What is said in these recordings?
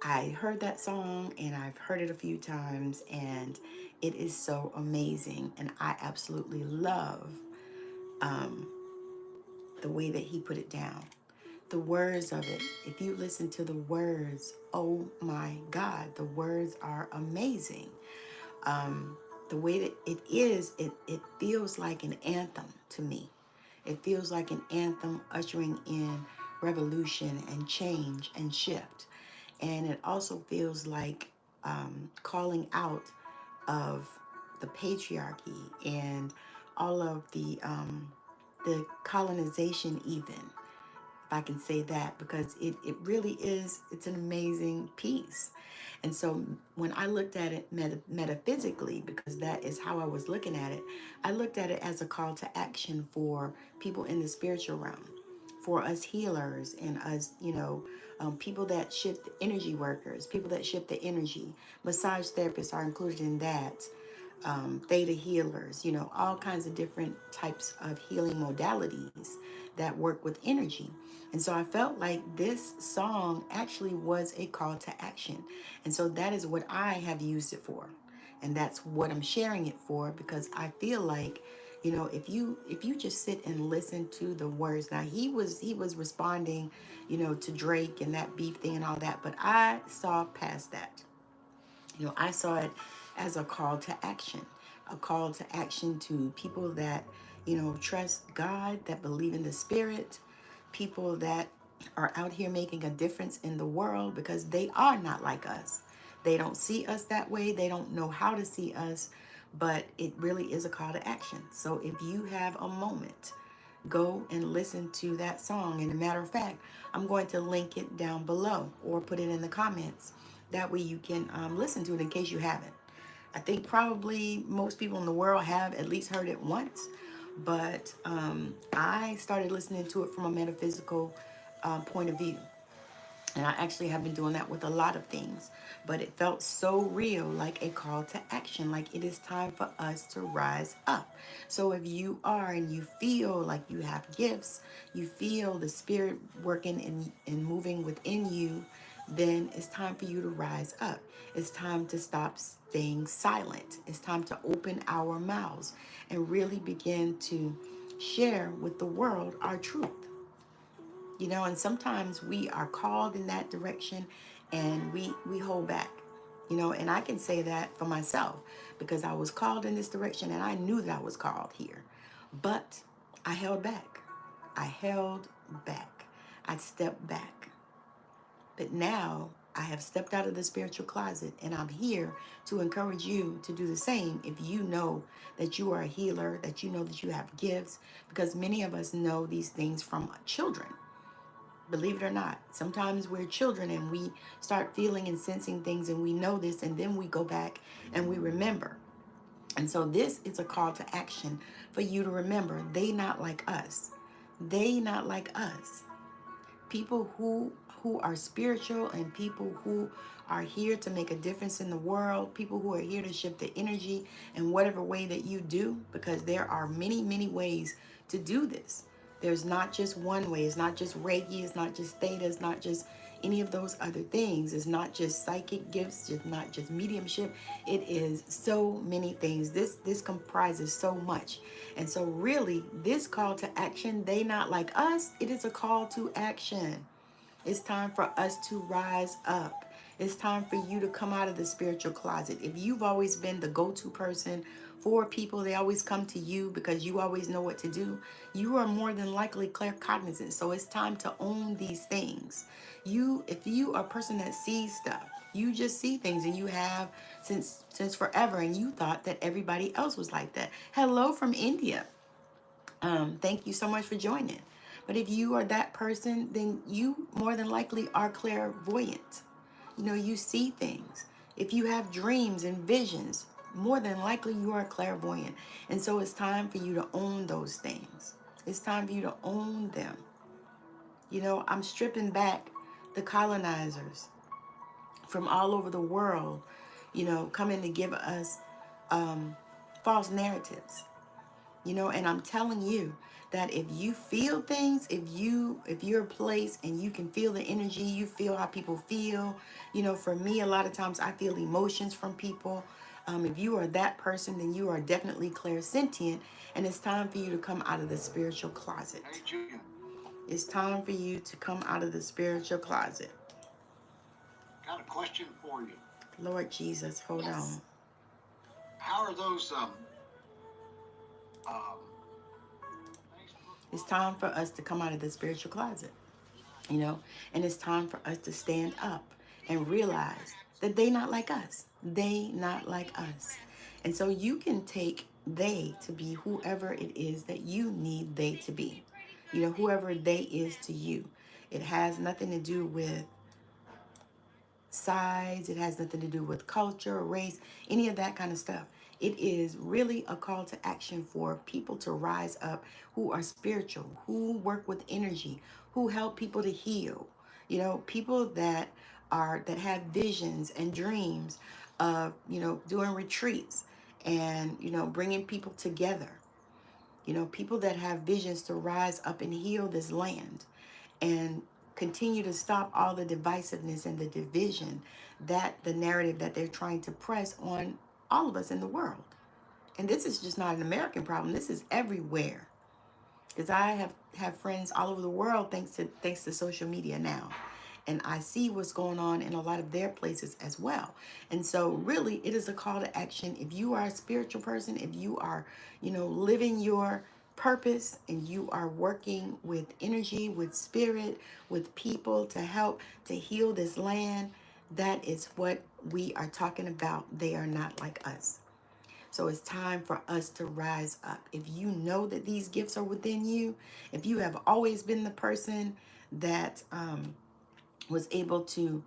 I heard that song and I've heard it a few times, and it is so amazing. And I absolutely love um, the way that he put it down. The words of it, if you listen to the words, oh my God, the words are amazing. The way that it feels like an anthem to me. It feels like an anthem ushering in revolution and change and shift. And it also feels like calling out of the patriarchy and all of the colonization, even, if I can say that, because it really is, it's an amazing piece. And so when I looked at it metaphysically, because that is how I was looking at it, I looked at it as a call to action for people in the spiritual realm, for us healers and us, people that shift energy workers, people that shift the energy. Massage therapists are included in that. Theta healers, all kinds of different types of healing modalities that work with energy. And so I felt like this song actually was a call to action. And so that is what I have used it for. And that's what I'm sharing it for, because I feel like, if you just sit and listen to the words. Now he was responding, to Drake and that beef thing and all that, but I saw past that. I saw it as a call to action, a call to action to people that, trust God, that believe in the spirit, people that are out here making a difference in the world, because they are not like us. They don't see us that way. They don't know how to see us, but it really is a call to action. So if you have a moment, go and listen to that song. And a matter of fact, I'm going to link it down below or put it in the comments. That way you can listen to it in case you haven't. I think probably most people in the world have at least heard it once, but I started listening to it from a metaphysical point of view. And I actually have been doing that with a lot of things. But it felt so real, like a call to action, like it is time for us to rise up. So if you are and you feel like you have gifts, you feel the spirit working and moving within you, then it's time for you to rise up. It's time to stop staying silent. It's time to open our mouths and really begin to share with the world our truth. And sometimes we are called in that direction and we hold back. And I can say that for myself, because I was called in this direction and I knew that I was called here, but I held back. I held back. I stepped back. But now I have stepped out of the spiritual closet, and I'm here to encourage you to do the same. If you know that you are a healer, that you know that you have gifts, because many of us know these things from children. Believe it or not, sometimes we're children and we start feeling and sensing things, and we know this, and then we go back and we remember. And so this is a call to action for you to remember, they not like us. They not like us. People who are spiritual and people who are here to make a difference in the world, people who are here to shift the energy in whatever way that you do, because there are many, many ways to do this. There's not just one way. It's not just Reiki. It's not just Theta. It's not just any of those other things. It's not just psychic gifts. It's not just mediumship. It is so many things. This comprises so much. And so really, this call to action, they not like us, it is a call to action. It's time for us to rise up. It's time for you to come out of the spiritual closet. If you've always been the go-to person for people, they always come to you because you always know what to do, you are more than likely claircognizant. So it's time to own these things. If you are a person that sees stuff, you just see things, and you have since forever, and you thought that everybody else was like that. Hello from India. Thank you so much for joining. But if you are that person, then you more than likely are clairvoyant. You see things. If you have dreams and visions, more than likely you are clairvoyant. And so it's time for you to own those things. It's time for you to own them. I'm stripping back the colonizers from all over the world, coming to give us false narratives. You know, and I'm telling you that if you feel things, if you're a place and you can feel the energy, you feel how people feel. You know, for me, a lot of times I feel emotions from people. If you are that person, then you are definitely clairsentient, and it's time for you to come out of the spiritual closet. Hey, Julian. It's time for you to come out of the spiritual closet. Got a question for you. Lord Jesus, hold on. How are those um It's time for us to come out of the spiritual closet, you know, and it's time for us to stand up and realize that they not like us. They not like us. And so you can take they to be whoever it is that you need they to be. You know, whoever they is to you. It has nothing to do with sides. It has nothing to do with culture or race, any of that kind of stuff. It is really a call to action for people to rise up who are spiritual, who work with energy, who help people to heal. You know, people that have visions and dreams of, you know, doing retreats and, you know, bringing people together. You know, people that have visions to rise up and heal this land and continue to stop all the divisiveness and the division, that the narrative that they're trying to press on all of us in the world. And this is just not an American problem. This is everywhere. Because I have friends all over the world thanks to social media now. And I see what's going on in a lot of their places as well. And so really it is a call to action. If you are a spiritual person, if you are, you know, living your purpose and you are working with energy, with spirit, with people to help to heal this land, that is what we are talking about. They are not like us. So it's time for us to rise up. If you know that these gifts are within you, if you have always been the person that was able to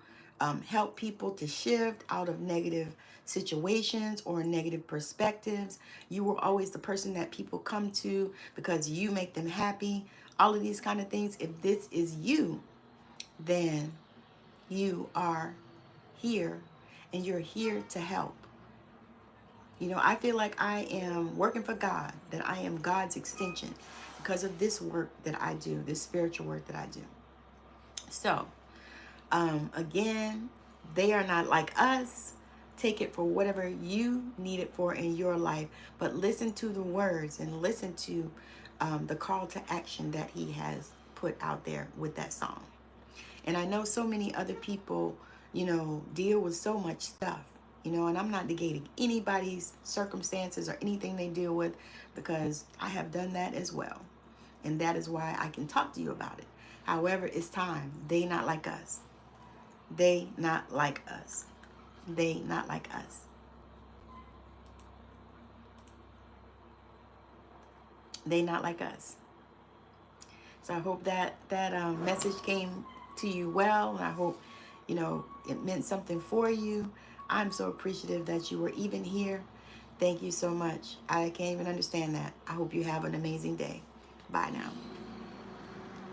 help people to shift out of negative situations or negative perspectives, you were always the person that people come to because you make them happy, all of these kind of things. If this is you, then you are here and you're here to help. You know, I feel like I am working for God, that I am God's extension because of this work that I do, this spiritual work that I do. So, again, they are not like us. Take it for whatever you need it for in your life, but listen to the words and listen to the call to action that He has put out there with that song. And I know so many other people, you know, deal with so much stuff, you know, and I'm not negating anybody's circumstances or anything they deal with because I have done that as well. And that is why I can talk to you about it. However, it's time. They not like us. They not like us. They not like us. They not like us. So I hope that message came to you well, and I hope, you know, it meant something for you. I'm so appreciative that you were even here. Thank you so much. I can't even understand that. I hope you have an amazing day. Bye now.